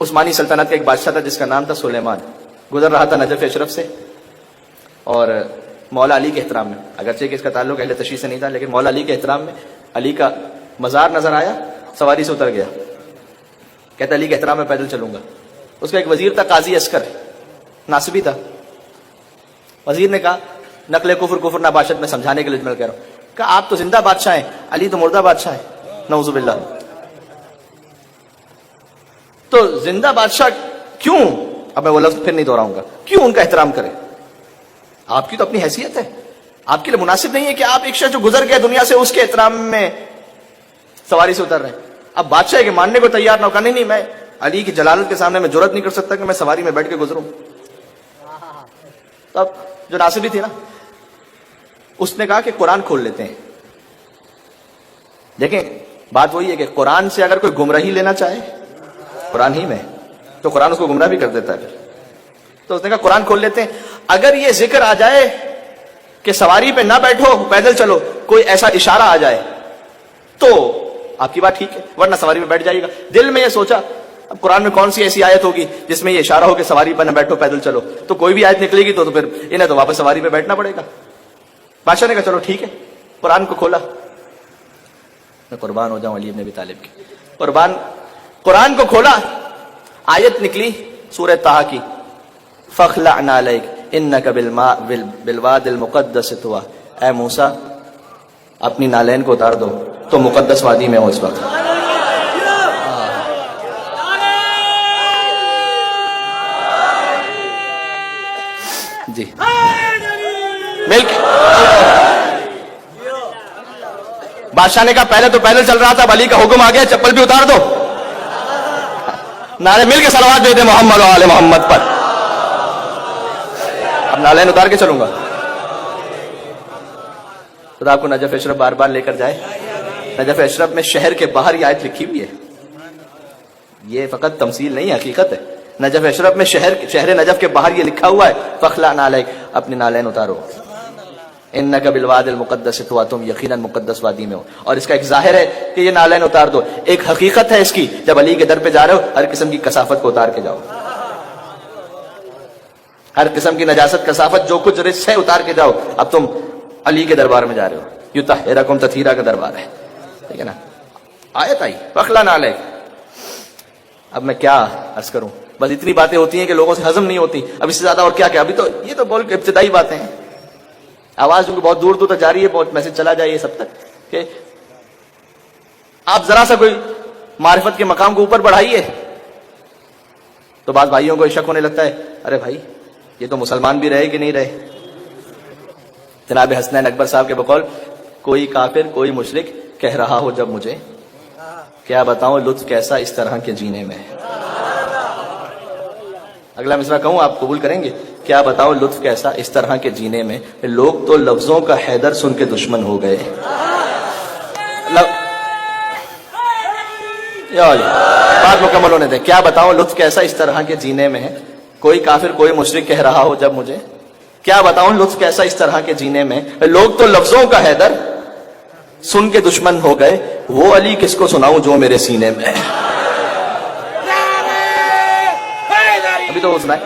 عثمانی سلطنت کا ایک بادشاہ تھا جس کا نام تھا سلیمان. گزر رہا تھا نجف اشرف سے اور مولا علی کے احترام میں، اگرچہ کہ اس کا تعلق اہل تشیع سے نہیں تھا، لیکن مولا علی کے احترام میں علی کا مزار نظر آیا، سواری سے اتر گیا. کہتا علی کے احترام میں پیدل چلوں گا. اس کا ایک وزیر تھا قاضی عسکر، ناصبی تھا. وزیر نے کہا نقل کفر کفر نباشت میں سمجھانے کے لیے میں کہہ رہا ہوں، کہا آپ تو زندہ بادشاہ ہیں، علی تو مردہ بادشاہ ہے، نعوذ باللہ. تو زندہ بادشاہ کیوں، اب میں وہ لفظ پھر نہیں دہراؤں گا، کیوں ان کا احترام کرے؟ آپ کی تو اپنی حیثیت ہے، آپ کے لیے مناسب نہیں ہے کہ آپ ایک شخص جو گزر گیا دنیا سے اس کے احترام میں سواری سے اتر رہے ہیں. اب بادشاہ کے ماننے کو تیار نہ ہو، کہا نہیں میں علی کی جلالت کے سامنے میں جرأت نہیں کر سکتا کہ میں سواری میں بیٹھ کے گزروں. تو اب جو ناصبی تھی نا، اس نے کہا کہ قرآن کھول لیتے ہیں. دیکھیں بات وہی ہے کہ قرآن سے اگر کوئی گمراہی لینا چاہے قرآن ہی میں، تو قرآن اس کو گمراہ بھی کر دیتا ہے. تو اس نے کہا قرآن کھول لیتے ہیں، اگر یہ ذکر آ جائے کہ سواری پہ نہ بیٹھو پیدل چلو، کوئی ایسا اشارہ آ جائے تو آپ کی بات ٹھیک ہے، ورنہ سواری پہ بیٹھ جائے گا. دل میں یہ سوچا اب قرآن میں کون سی ایسی آیت ہوگی جس میں یہ اشارہ ہو کہ سواری پہ نہ بیٹھو پیدل چلو، تو کوئی بھی آیت نکلے گی تو پھر انہیں تو واپس سواری پہ بیٹھنا پڑے گا. بادشاہ نے کہا چلو ٹھیک ہے، قرآن کو کھولا. میں قربان ہو جاؤں علی ابن ابی طالب کی، قرآن کو کھولا، آیت نکلی سورہ طٰہٰ کی، فَاخْلَعْ نَعْلَيْكَ إِنَّكَ بِالْوَادِ الْمُقَدَّسِ طُوَىٰ. اے موسیٰ اپنی نالین کو اتار دو، تو مقدس وادی میں ہو اس وقت. جی مل کے بادشاہ نے کہا پہلے تو پیدل چل رہا تھا، اب علی کا حکم آ گیا چپل بھی اتار دو. نعرے مل کے صلوات دے دے محمد و آل محمد پر. اب نالین اتار کے چلوں گا. خدا آپ کو نجف اشرف بار بار لے کر جائے. نجف اشرف میں شہر کے باہر یہ آیت لکھی ہوئی ہے، یہ فقط تمثیل نہیں حقیقت ہے. نجف اشرف میں شہر نجف کے باہر یہ لکھا ہوا ہے فَاخْلَعْ نَعْلَيْكَ، اپنی نالین اتارو، اِنَّكَ بِالْوَادِ الْمُقَدَّسِ طُوَىٰ، تم یقیناً مقدس وادی میں ہو. اور اس کا ایک ظاہر ہے کہ یہ نالین اتار دو، ایک حقیقت ہے اس کی، جب علی کے در پہ جا رہے ہو ہر قسم کی کثافت کو اتار کے جاؤ، ہر قسم کی نجاست کثافت جو کچھ رجس ہے اتار کے جاؤ. اب تم علی کے دربار میں جا رہے ہو، یطہرکم تطہیرا کا دربار ہے، ٹھیک ہے نا. آیت آئی فَاخْلَعْ نَعْلَيْكَ. اب میں کیا عرض کروں، بس اتنی باتیں ہوتی ہیں کہ لوگوں سے ہضم نہیں ہوتی. اب اس سے زیادہ اور کیا ابھی تو یہ تو بول ابتدائی باتیں ہیں. آواز جو بہت دور دور تک جا رہی ہے، بہت میسج چلا جائے یہ سب تک کہ آپ ذرا سا کوئی معرفت کے مقام کو اوپر بڑھائیے تو بعض بھائیوں کو شک ہونے لگتا ہے، ارے بھائی یہ تو مسلمان بھی رہے کہ نہیں رہے. جناب حسنین اکبر صاحب کے بقول، کوئی کافر کوئی مشرک کہہ رہا ہو جب مجھے، کیا بتاؤں لطف کیسا اس طرح کے جینے میں. اگلا مصرع کہوں آپ قبول کریں گے، کیا بتاؤں لطف کیسا اس طرح کے جینے میں، لوگ تو لفظوں کا حیدر سن کے دشمن ہو گئے. بات مکمل ہونے دیں. کیا بتاؤں لطف کیسا اس طرح کے جینے میں ہے، کوئی کافر کوئی مشرک کہہ رہا ہو جب مجھے، کیا بتاؤں لطف کیسا اس طرح کے جینے میں، لوگ تو لفظوں کا حیدر سن کے دشمن ہو گئے، وہ علی کس کو سناؤں جو میرے سینے میں. ابھی تو وہ سنائے.